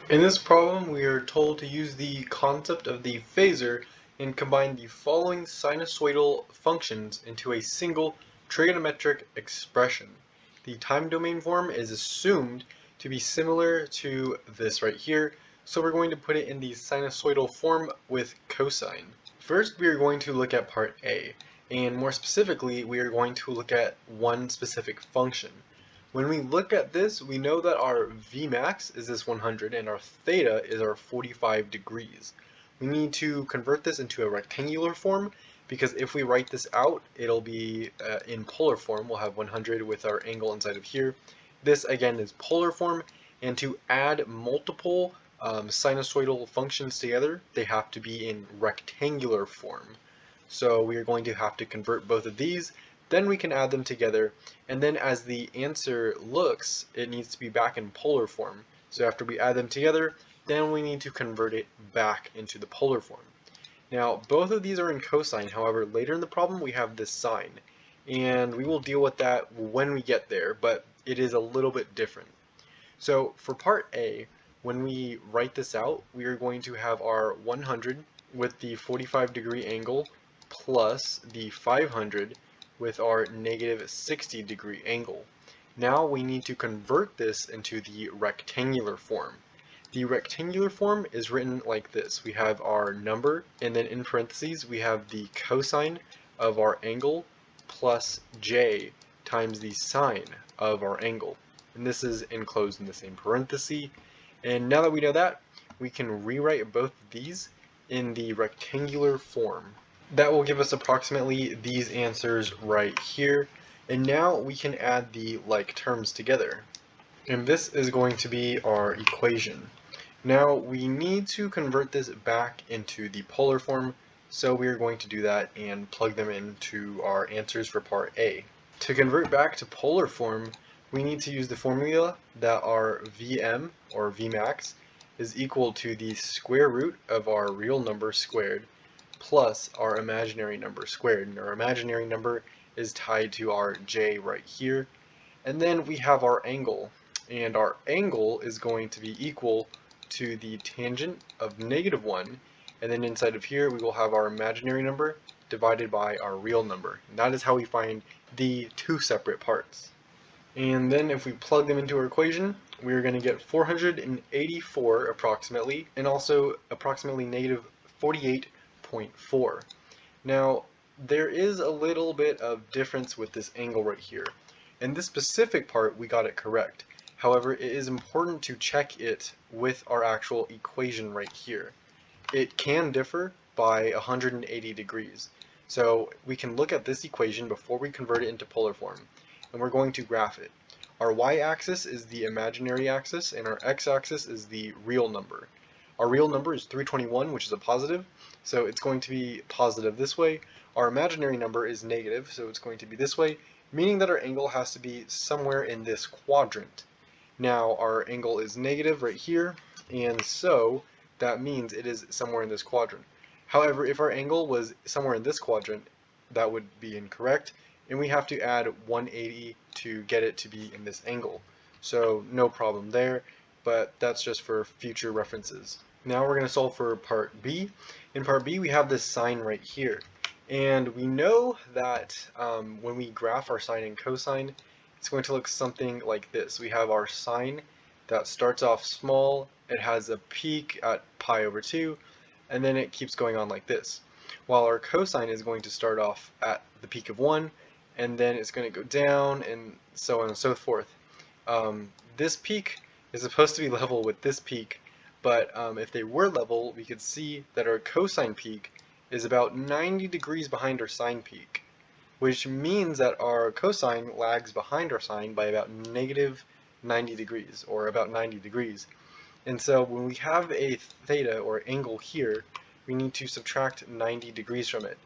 In this problem, we are told to use the concept of the phasor and combine the following sinusoidal functions into a single trigonometric expression. The time domain form is assumed to be similar to this right here, so we're going to put it in the sinusoidal form with cosine. First, we are going to look at part A, and more specifically, we are going to look at one specific function. When we look at this, we know that our Vmax is this 100 and our theta is our 45 degrees. We need to convert this into a rectangular form because if we write this out, it'll be in polar form. We'll have 100 with our angle inside of here. This again is polar form, and to add multiple sinusoidal functions together, they have to be in rectangular form. So we are going to have to convert both of these, then we can add them together, and then as the answer looks, it needs to be back in polar form. So after we add them together, then we need to convert it back into the polar form. Now, both of these are in cosine, however, later in the problem we have this sine, and we will deal with that when we get there, but it is a little bit different. So for part A, when we write this out, we are going to have our 100 with the 45 degree angle plus the 500 with our negative 60 degree angle. Now we need to convert this into the rectangular form. The rectangular form is written like this. We have our number, and then in parentheses we have the cosine of our angle plus j times the sine of our angle. And this is enclosed in the same parenthesis. And now that we know that, we can rewrite both of these in the rectangular form. That will give us approximately these answers right here. And now we can add the like terms together. And this is going to be our equation. Now we need to convert this back into the polar form, so we are going to do that and plug them into our answers for part A. To convert back to polar form, we need to use the formula that our Vm, or Vmax, is equal to the square root of our real number squared plus our imaginary number squared. And our imaginary number is tied to our j right here. And then we have our angle. And our angle is going to be equal to the tangent of -1. And then inside of here we will have our imaginary number divided by our real number. And that is how we find the two separate parts. And then if we plug them into our equation, we're going to get 484 approximately, and also approximately negative 48.4. Now, there is a little bit of difference with this angle right here. In this specific part, we got it correct. However, it is important to check it with our actual equation right here. It can differ by 180 degrees. So we can look at this equation before we convert it into polar form, and we're going to graph it. Our y-axis is the imaginary axis, and our x-axis is the real number. Our real number is 321, which is a positive, so it's going to be positive this way. Our imaginary number is negative, so it's going to be this way, meaning that our angle has to be somewhere in this quadrant. Now, our angle is negative right here, and so that means it is somewhere in this quadrant. However, if our angle was somewhere in this quadrant, that would be incorrect, and we have to add 180 to get it to be in this angle. So no problem there, but that's just for future references. Now we're going to solve for part B. In part B, we have this sine right here. And we know that when we graph our sine and cosine, it's going to look something like this. We have our sine that starts off small, it has a peak at pi over 2, and then it keeps going on like this. While our cosine is going to start off at the peak of 1, and then it's going to go down, and so on and so forth. This peak is supposed to be level with this peak, but if they were level, we could see that our cosine peak is about 90 degrees behind our sine peak, which means that our cosine lags behind our sine by about negative 90 degrees, or about 90 degrees. And so when we have a theta, or angle here, we need to subtract 90 degrees from it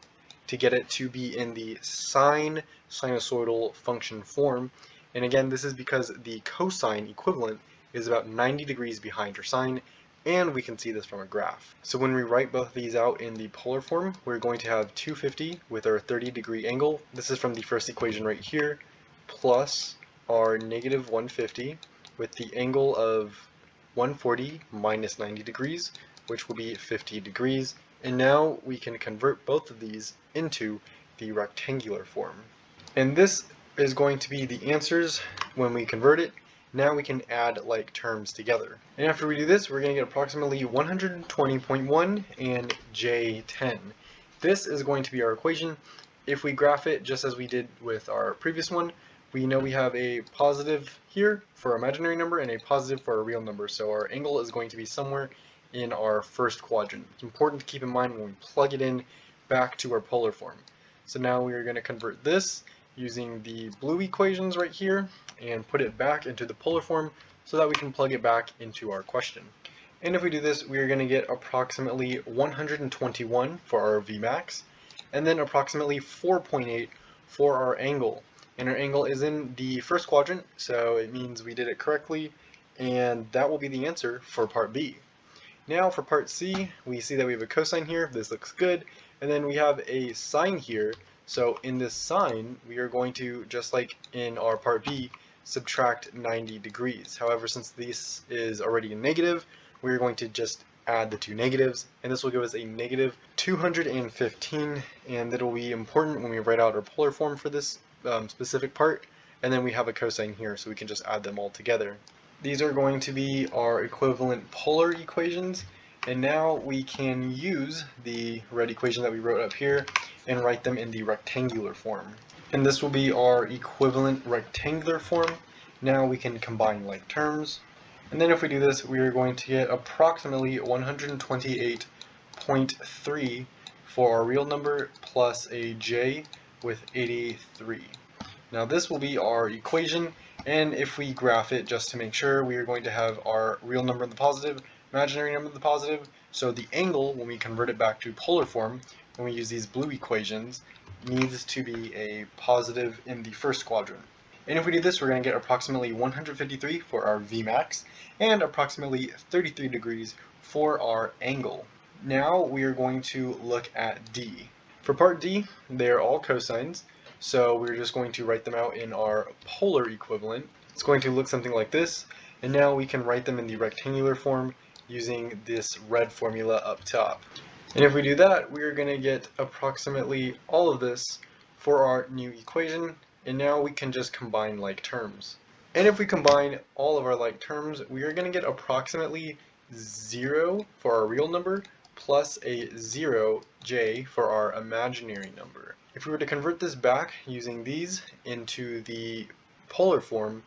to get it to be in the sine sinusoidal function form. And again, this is because the cosine equivalent is about 90 degrees behind our sine, and we can see this from a graph. So when we write both of these out in the polar form, we're going to have 250 with our 30-degree angle. This is from the first equation right here, plus our negative 150 with the angle of 140 minus 90 degrees, which will be 50 degrees. And now we can convert both of these into the rectangular form. And this is going to be the answers when we convert it. Now we can add like terms together. And after we do this, we're going to get approximately 120.1 and J10. This is going to be our equation. If we graph it just as we did with our previous one, we know we have a positive here for our imaginary number and a positive for our real number. So our angle is going to be somewhere in our first quadrant. It's important to keep in mind when we plug it in back to our polar form. So now we are going to convert this using the blue equations right here and put it back into the polar form so that we can plug it back into our question. And if we do this, we are going to get approximately 121 for our Vmax, and then approximately 4.8 for our angle. And our angle is in the first quadrant, so it means we did it correctly, and that will be the answer for part B. Now for part C, we see that we have a cosine here. This looks good. And then we have a sine here. So in this sine, we are going to, just like in our part B, subtract 90 degrees. However, since this is already a negative, we're going to just add the two negatives, and this will give us a negative 215, and that will be important when we write out our polar form for this specific part. And then we have a cosine here, so we can just add them all together. These are going to be our equivalent polar equations, and now we can use the red equation that we wrote up here and write them in the rectangular form. And this will be our equivalent rectangular form. Now we can combine like terms. And then if we do this, we are going to get approximately 128.3 for our real number plus a j with 83. Now this will be our equation, and if we graph it just to make sure, we are going to have our real number in the positive, imaginary number in the positive. So the angle, when we convert it back to polar form, when we use these blue equations, needs to be a positive in the first quadrant. And if we do this, we're going to get approximately 153 for our Vmax and approximately 33 degrees for our angle. Now we are going to look at D. For part D, they are all cosines, so we're just going to write them out in our polar equivalent. It's going to look something like this, and now we can write them in the rectangular form using this red formula up top. And if we do that, we are going to get approximately all of this for our new equation, and now we can just combine like terms. And if we combine all of our like terms, we are going to get approximately 0 for our real number plus a 0j for our imaginary number. If we were to convert this back using these into the polar form,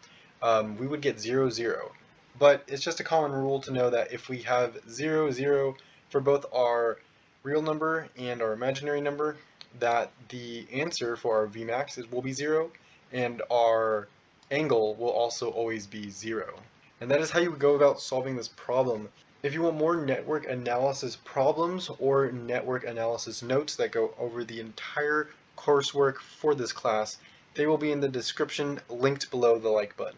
we would get 0, 0. But it's just a common rule to know that if we have 0, 0 for both our real number and our imaginary number, that the answer for our Vmax will be 0, and our angle will also always be 0. And that is how you would go about solving this problem. If you want more network analysis problems or network analysis notes that go over the entire coursework for this class, they will be in the description linked below the like button.